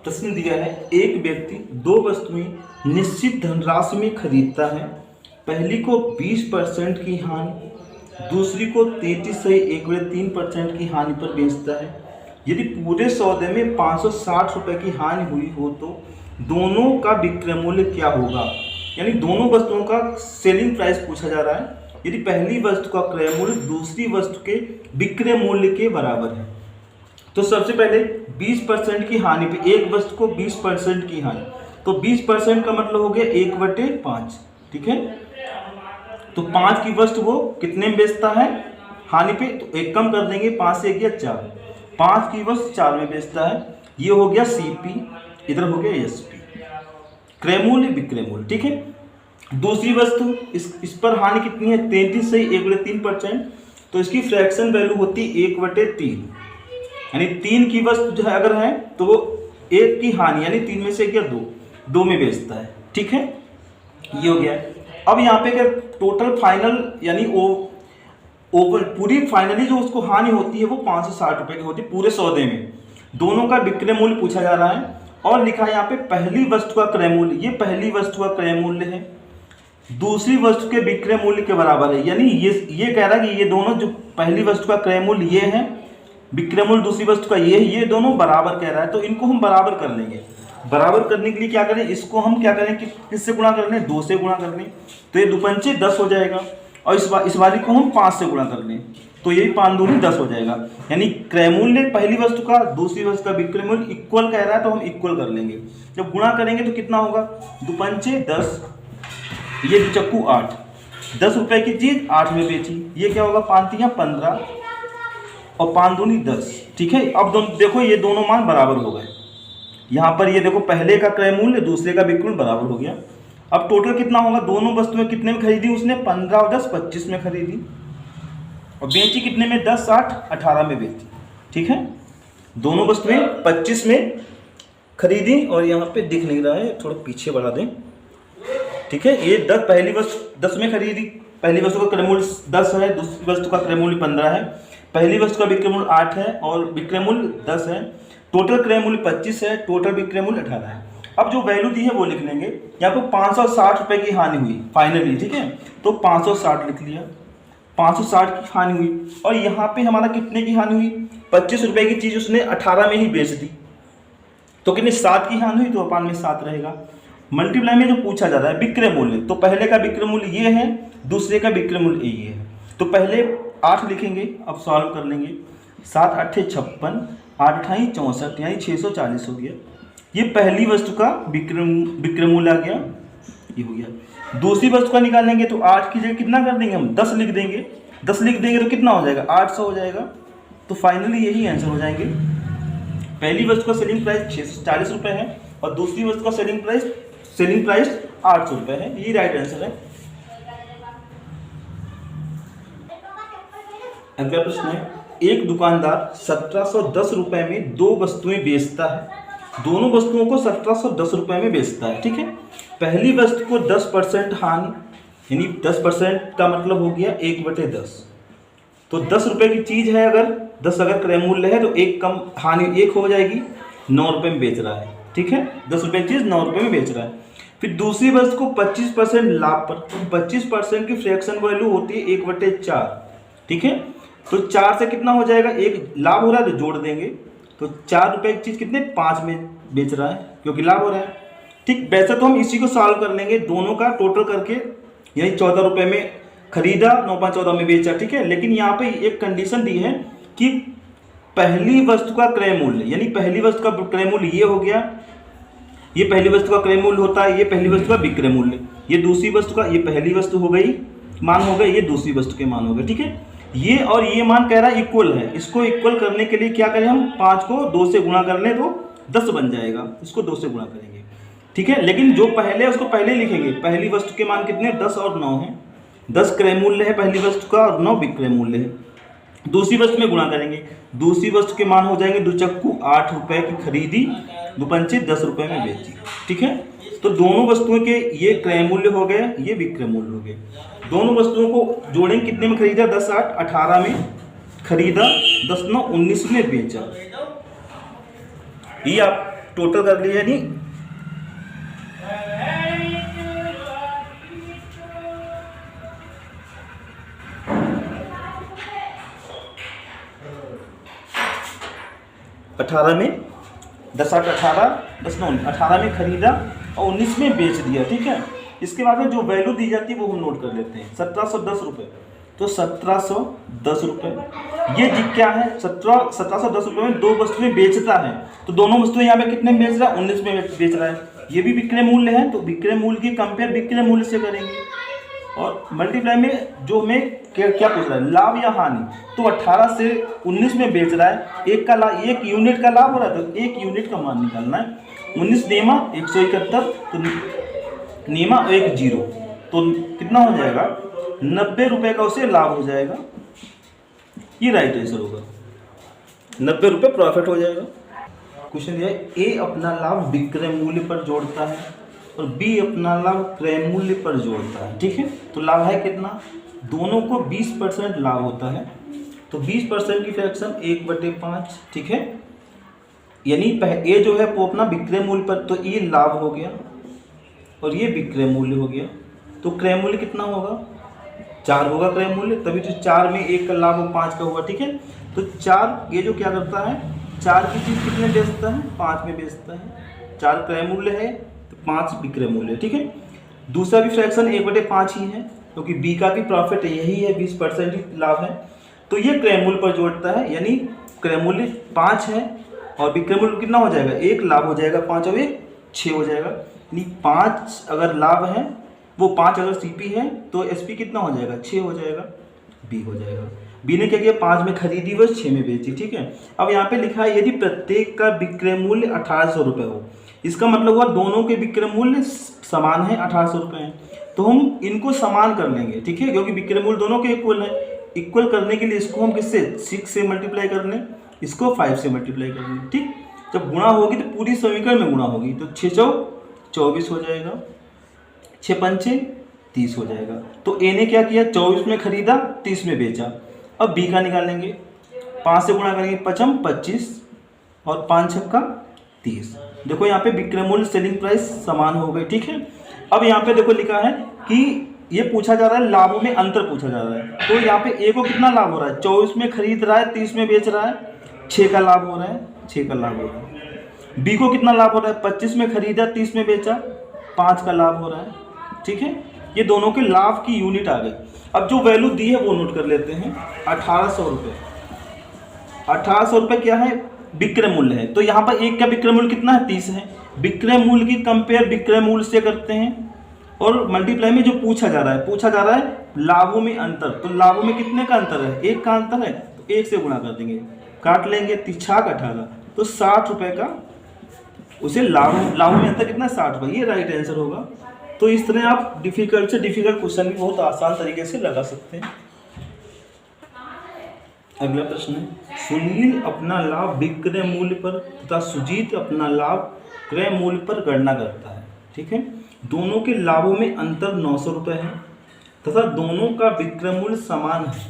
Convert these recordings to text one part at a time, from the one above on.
प्रश्न दिया है, एक व्यक्ति दो वस्तुएं निश्चित धनराशि में खरीदता है। पहली को 20% की हानि, दूसरी को 33 से 1/3% की हानि पर बेचता है। यदि पूरे सौदे में 560 रुपये की हानि हुई हो तो दोनों का विक्रय मूल्य क्या होगा। यानी दोनों वस्तुओं का सेलिंग प्राइस पूछा जा रहा है। यदि पहली वस्तु का क्रय मूल्य दूसरी वस्तु के विक्रय मूल्य के बराबर है तो सबसे पहले 20% की हानि पे, एक वस्तु को 20% की हानि, तो 20% का मतलब हो गया 1/5, ठीक है। तो 5 की वस्तु वो कितने में बेचता है हानि पे, तो एक कम कर देंगे, 5 से 1 गया 4, 5 की वस्तु 4 में बेचता है। ये हो गया CP, इधर हो गया SP, क्रय मूल्य विक्रय मूल्य, ठीक है। दूसरी वस्तु इस पर हानि कितनी है, 33 से 1/3%, तो इसकी फ्रैक्शन वैल्यू होती है 1/3, यानी 3 की वस्तु जो है अगर है तो वो 1 की हानि यानी 3 में से क्या 2 में बेचता है, ठीक है। ये हो गया। अब यहाँ पे क्या टोटल फाइनल यानी ओवर पूरी फाइनली जो उसको हानि होती है वो 560 रुपये की होती है पूरे सौदे में। दोनों का विक्रय मूल्य पूछा जा रहा है और लिखा है यहाँ पे पहली वस्तु का क्रय मूल्य, ये पहली वस्तु का क्रय मूल्य है, दूसरी वस्तु के विक्रय मूल्य के बराबर है। यानी ये कह रहा है कि ये दोनों, जो पहली वस्तु का क्रय मूल्य ये है, विक्रय मूल्य दूसरी वस्तु का ये दोनों बराबर कह रहा है, तो इनको हम बराबर कर लेंगे। बराबर करने के लिए क्या करें, इसको हम क्या करें कि किससे गुणा कर लें, 2 से गुणा कर लें, तो ये 2 पंचे 10 हो जाएगा, और इस वाली को हम 5 से गुणा कर लें, तो ये 5 दूनी 10 हो जाएगा। यानी क्रय मूल्य पहली वस्तु का दूसरी वस्तु का विक्रय मूल्य इक्वल कह रहा है, तो हम इक्वल कर लेंगे। जब गुणा करेंगे तो कितना होगा, 2 पंचे 10, ये 2 चक्कू 8, 10 रुपए की चीज 8 में बेची, ये क्या होगा, 5 तियां 15 और 5 दूनी 10, ठीक है। अब देखो ये दोनों मान बराबर हो गए। यहाँ पर ये देखो पहले का क्रय मूल्य दूसरे का विक्रय मूल्य बराबर हो गया। अब टोटल कितना होगा, दोनों वस्तुएं कितने में खरीदी उसने, 15 और 10 25 में खरीदी, और बेची कितने में, 10 8 18 में बेची, ठीक है। दोनों वस्तुएं 25 में खरीदी, और यहाँ पे दिख नहीं रहा है, थोड़ा पीछे बढ़ा दें, ठीक है। ये 10 पहली वस्तु 10 में खरीदी, पहली वस्तु का क्रय मूल्य 10 है, दूसरी वस्तु का क्रय मूल्य 15 है, पहली वस्तु का विक्रय मूल्य 8 है और विक्रय मूल्य 10 है, टोटल क्रय मूल्य 25 है, टोटल विक्रय मूल्य 18 है। अब जो वैल्यू दी है वो लिख लेंगे। यहाँ पर 560 रुपये की हानि हुई फाइनली, ठीक है, तो 560 लिख लिया, 560 की हानि हुई। और यहाँ पे हमारा कितने की हानि हुई, 25 रुपये की चीज़ उसने 18 में ही बेच दी, तो कितनी 7 की हानि हुई, तो अपान में 7 रहेगा। मल्टीप्लाई में जो पूछा जा रहा है विक्रय मूल्य, तो पहले का विक्रय मूल्य ये है, दूसरे का विक्रय मूल्य ये है, तो पहले 8 लिखेंगे, अब सॉल्व कर लेंगे। 7 8 56, 8 8 64, यानी 640 हो गया। ये पहली वस्तु का विक्रय मूल्य आ गया, ये हो गया। दूसरी वस्तु का निकालेंगे तो 8 की जगह कितना कर देंगे हम, 10 लिख देंगे, 10 लिख देंगे तो कितना हो जाएगा, 800 हो जाएगा। तो फाइनली यही आंसर हो जाएंगे। पहली वस्तु का सेलिंग प्राइस 640 रुपये है और दूसरी वस्तु का सेलिंग प्राइस 800 रुपये है, यही राइट आंसर है। अगला प्रश्न है, एक दुकानदार 1710 रुपये में 2 वस्तुएं बेचता है, दोनों वस्तुओं को 1710 रुपये में बेचता है, ठीक है। पहली वस्तु को 10% हानि, यानी 10% का मतलब हो गया 1/10, तो 10 रुपये की चीज़ है, अगर 10 अगर क्रय मूल्य है तो एक कम हानि 1 हो जाएगी, 9 रुपये में बेच रहा है, ठीक है। 10 रुपये की चीज़ 9 रुपये में बेच रहा है। फिर दूसरी वस्तु को 25% लाभ पर, 25% की फ्रैक्शन वैल्यू होती है 1/4, ठीक है। तो 4 से कितना हो जाएगा, एक लाभ हो रहा है तो जोड़ देंगे, तो 4 रुपये की चीज़ कितने 5 में बेच रहा है क्योंकि लाभ हो रहा है, ठीक। वैसे तो हम इसी को सॉल्व कर लेंगे, दोनों का टोटल करके, यानी 14 रुपये में खरीदा, 9 5 14 में बेचा, ठीक है। लेकिन यहाँ पे एक कंडीशन दी है कि पहली वस्तु का क्रय मूल्य, यानी पहली वस्तु का क्रय मूल्य ये हो गया, ये पहली वस्तु का क्रय मूल्य होता है, ये पहली वस्तु का विक्रय मूल्य, ये दूसरी वस्तु का, ये पहली वस्तु हो गई मान हो गए, ये दूसरी वस्तु के मान हो गए, ठीक है। ये और ये मान कह रहा है इक्वल है, इसको इक्वल करने के लिए क्या करें हम, 5 को 2 से गुणा कर लें तो 10 बन जाएगा, इसको 2 से गुणा करेंगे, ठीक है। लेकिन जो पहले है उसको पहले लिखेंगे, पहली वस्तु के मान कितने 10 और 9 है, 10 क्रय मूल्य है पहली वस्तु का और 9 विक्रय मूल्य है। दूसरी वस्तु में गुणा करेंगे, दूसरी वस्तु के मान हो जाएंगे 2 चक्कू 8 रुपये की खरीदी, 2 पंचे 10 रुपये में बेची, ठीक है। तो दोनों वस्तुओं के ये क्रय मूल्य हो गए, ये विक्रय मूल्य हो गए। दोनों वस्तुओं को जोड़ेंगे, कितने में खरीदा, 10 8 18 में खरीदा, 10 9 19 में बेचा। ये आप टोटल कर लिया यानी अठारह में 10 8 18 10 9 18 में खरीदा और 19 में बेच दिया, ठीक है। इसके बाद में जो वैल्यू दी जाती है वो हम नोट कर लेते हैं, 1710 रुपये। तो 1710 रुपये ये जी क्या है, 1710 रुपये में दो वस्तुएं बेचता है। तो दोनों वस्तुएं यहाँ पे कितने में बेच रहा है, 19 में बेच रहा है। ये भी विक्रय मूल्य है, तो विक्रय मूल्य की कंपेयर विक्रय मूल्य से करेंगे और मल्टीप्लाई में जो हमें क्या पूछ रहा है, लाभ या हानि। तो 18 से 19 में बेच रहा है, एक यूनिट का लाभ हो रहा है, तो 1 यूनिट का मान निकालना है। 19 नेमा 171, तो नेमा 1 0, तो कितना हो जाएगा, 90 रुपये का उसे लाभ हो जाएगा। ये राइट आंसर होगा, 90 रुपये प्रॉफिट हो जाएगा। क्वेश्चन दिया है, ए अपना लाभ विक्रय मूल्य पर जोड़ता है और बी अपना लाभ क्रय मूल्य पर जोड़ता है, ठीक है। तो लाभ है कितना, दोनों को 20% लाभ होता है, तो 20% की फ्रैक्शन 1/5, ठीक है। यानी ए जो है वो अपना विक्रय मूल्य पर, तो ये लाभ हो गया और ये विक्रय मूल्य हो गया। तो क्रय मूल्य कितना होगा, 4 होगा क्रय मूल्य, तभी तो 4 में 1 का लाभ हो 5 का हुआ, ठीक है। तो 4 ये जो क्या करता है, 4 की चीज़ कितने बेचता है, 5 में बेचता है। 4 क्रय मूल्य है तो 5 विक्रय मूल्य, ठीक है। दूसरा भी फ्रैक्शन 1/5 ही है, क्योंकि बी का भी प्रॉफिट यही है, 20% ही लाभ है। तो ये क्रय मूल्य पर जोड़ता है, यानी क्रय मूल्य 5 है और विक्रय मूल्य कितना हो जाएगा, 1 लाभ हो जाएगा, 5 और 1 6 हो जाएगा। यानी 5 अगर लाभ है, वो 5 अगर सीपी है तो एसपी कितना हो जाएगा, 6 हो जाएगा, बी हो जाएगा। बी ने क्या किया, 5 में खरीदी व 6 में बेची, ठीक है। अब यहाँ पे लिखा है यदि प्रत्येक का विक्रय मूल्य 1800 रुपये हो, इसका मतलब हुआ दोनों के विक्रय मूल्य समान है, 1800 रुपये हैं। तो हम इनको समान कर लेंगे, ठीक है, क्योंकि विक्रय मूल्य दोनों के इक्वल है। इक्वल करने के लिए इसको हम किससे, 6 से मल्टीप्लाई कर लें, इसको 5 से मल्टीप्लाई कर लें, ठीक। जब गुणा होगी तो पूरी समीकरण में गुणा होगी, तो 6 चौक 24 हो जाएगा, 6 पंचे 30 हो जाएगा। तो ए ने क्या किया, 24 में खरीदा, 30 में बेचा। अब बी का निकालेंगे, 5 से गुणा करेंगे, 5 25 और 5 छक्का 30। देखो यहाँ पे विक्रय मूल्य सेलिंग प्राइस समान हो गए, ठीक है। अब यहाँ पे देखो लिखा है कि ये पूछा जा रहा है, लाभों में अंतर पूछा जा रहा है। तो यहाँ पे ए को कितना लाभ हो रहा है, 24 में खरीद रहा है, 30 में बेच रहा है, 6 का लाभ हो रहा है, 6 का लाभ हो रहा है। बी को कितना लाभ हो रहा है, 25 में खरीदा, 30 में बेचा, 5 का लाभ हो रहा है, ठीक है। ये दोनों के लाभ की यूनिट आ गई। अब जो वैल्यू दी है वो नोट कर लेते हैं, 1800 रुपये। 1800 रुपये क्या है, विक्रय मूल्य है। तो यहाँ पर एक का विक्रय मूल्य कितना है, 30 है। विक्रय मूल्य की कंपेयर विक्रय मूल्य से करते हैं और मल्टीप्लाई में जो पूछा जा रहा है लाभों में अंतर। तो लाभों में कितने का अंतर है, 1 का अंतर है, तो 1 से गुणा कर देंगे, काट लेंगे, 3 18, तो 60 रुपये का उसे लाभों में अंतर कितना, 60 रुपये। ये राइट आंसर होगा। तो इस तरह आप डिफिकल्ट से डिफिकल्ट क्वेश्चन भी बहुत आसान तरीके से लगा सकते हैं। अगला प्रश्न है, सुनील अपना लाभ विक्रय मूल्य पर तथा सुजीत अपना लाभ क्रय मूल्य पर गणना करता है, ठीक है। दोनों के लाभों में अंतर 900 रुपये है तथा दोनों का विक्रय मूल्य समान है।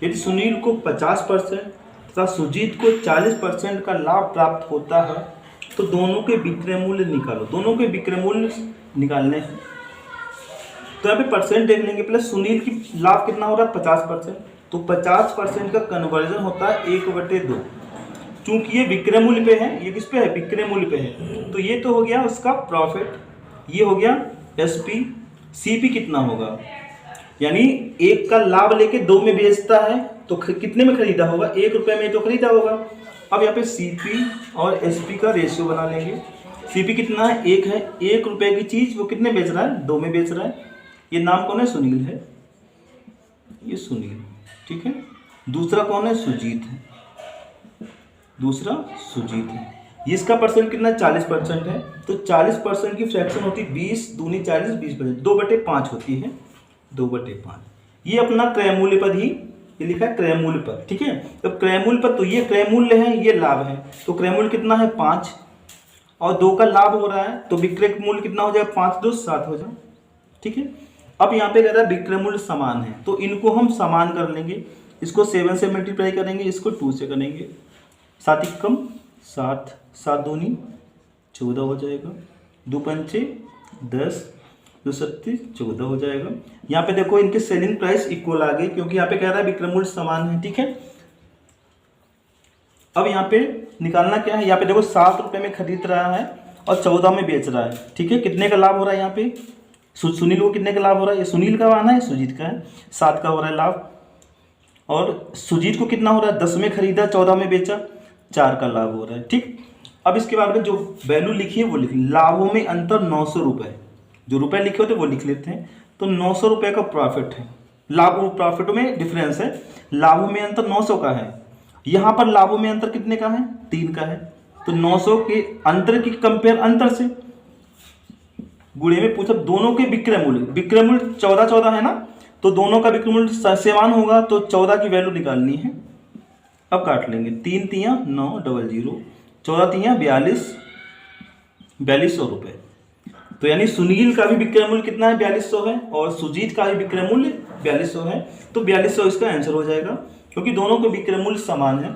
यदि सुनील को 50% तथा सुजीत को 40% का लाभ प्राप्त होता है तो दोनों के विक्रय मूल्य निकालो। दोनों के विक्रय मूल्य निकालने हैं तो यहाँ पे परसेंट देख लेंगे। प्लस सुनील की लाभ कितना हो रहा है, 50%, तो 50% का कन्वर्जन होता है 1/2। चूंकि ये विक्रय मूल्य पे है, ये किस पे है, विक्रय मूल्य पे है, तो ये तो हो गया उसका प्रॉफिट, ये हो गया एसपी। सीपी कितना होगा, यानी 1 का लाभ लेके 2 में बेचता है तो कितने में खरीदा होगा, 1 रुपये में तो खरीदा होगा। अब यहाँ पे सीपी और एसपी का रेशियो बना लेंगे। सीपी कितना है, 1 है, 1 रुपये की चीज़ वो कितने बेच रहा है, 2 में बेच रहा है। ये नाम कौन है, सुनील है, ये सुनील, ठीक है। दूसरा कौन है, सुजीत है, दूसरा सुजीत है। इसका परसेंट कितना, 40% है। तो 40% की फ्रैक्शन होती है 20 दूनी 40, 20%, 2/5 होती है, 2/5। ये अपना क्रय मूल्य पर ही, ये लिखा है क्रय मूल्य पर, ठीक है। तो क्रय मूल्य पर, तो ये क्रय मूल्य है, ये लाभ है, तो क्रय मूल्य कितना है, 5 और 2 का लाभ हो रहा है, तो विक्रय मूल्य कितना हो जाएगा, 5 2 7 हो जाए, ठीक है। अब यहाँ पे कह रहा है विक्रय मूल्य समान है, तो इनको हम समान कर लेंगे। इसको 7 से मल्टीप्लाई करेंगे, इसको 2 से करेंगे, 7 कम 7, 7 दूनी 14 हो जाएगा, 2 पंचे 10, 2 सत्ती 14 हो जाएगा। यहाँ पे देखो इनके सेलिंग प्राइस इक्वल आ गई, क्योंकि यहाँ पे कह रहा है विक्रय मूल्य समान है, ठीक है। अब यहाँ पे निकालना क्या है, यहाँ पे देखो 7 रुपये में खरीद रहा है और 14 में बेच रहा है, ठीक है। कितने का लाभ हो रहा है यहाँ पे, सुनील को कितने का लाभ हो रहा है, ये सुनील का आना है, सुजीत का है, 7 का हो रहा है लाभ। और सुजीत को कितना हो रहा है, 10 में खरीदा 14 में बेचा, 4 का लाभ हो रहा है, ठीक। अब इसके बाद में जो वैल्यू लिखी है वो लिखी, लाभों में अंतर 900 रुपये, जो रुपए लिखे होते वो लिख लेते हैं। तो 900 रुपये का प्रॉफिट है, लाभ और प्रॉफिट में डिफरेंस है, लाभों में अंतर 900 का है। यहाँ पर लाभों में अंतर कितने का है, 3 का है। तो 900 के अंतर की कंपेयर अंतर से, गुणे में पूछा दोनों के विक्रय मूल्य 14 है ना, तो दोनों का विक्रय मूल्य समान होगा, तो 14 की वैल्यू निकालनी है। अब काट लेंगे, 3 तियाँ 9 00, 14 तियाँ 4200 रुपये। तो यानी सुनील का भी विक्रय मूल्य कितना है, 4200 है, और सुजीत का भी विक्रय मूल्य 4200 है। तो 4200 इसका आंसर हो जाएगा, क्योंकि दोनों के विक्रय मूल्य समान है।